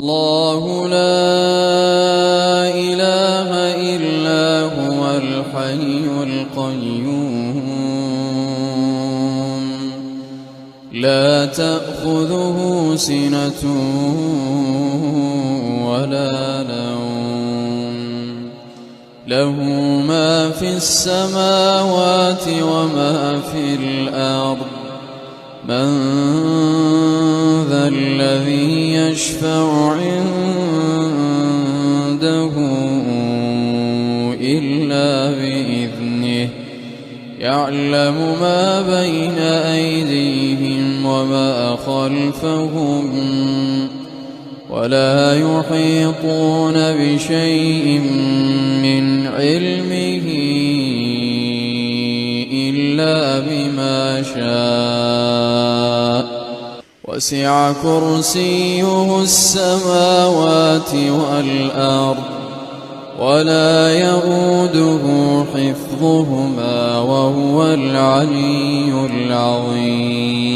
الله لا إله إلا هو الحي القيوم لا تأخذه سنة ولا نوم له ما في السماوات وما في الأرض من ذا الذي يشفع عنده إلا بإذنه يعلم ما بين أيديهم وما خلفهم ولا يحيطون بشيء من علمه إلا بما شاء وسع كرسيه السماوات والأرض ولا يئوده حفظهما وهو العلي العظيم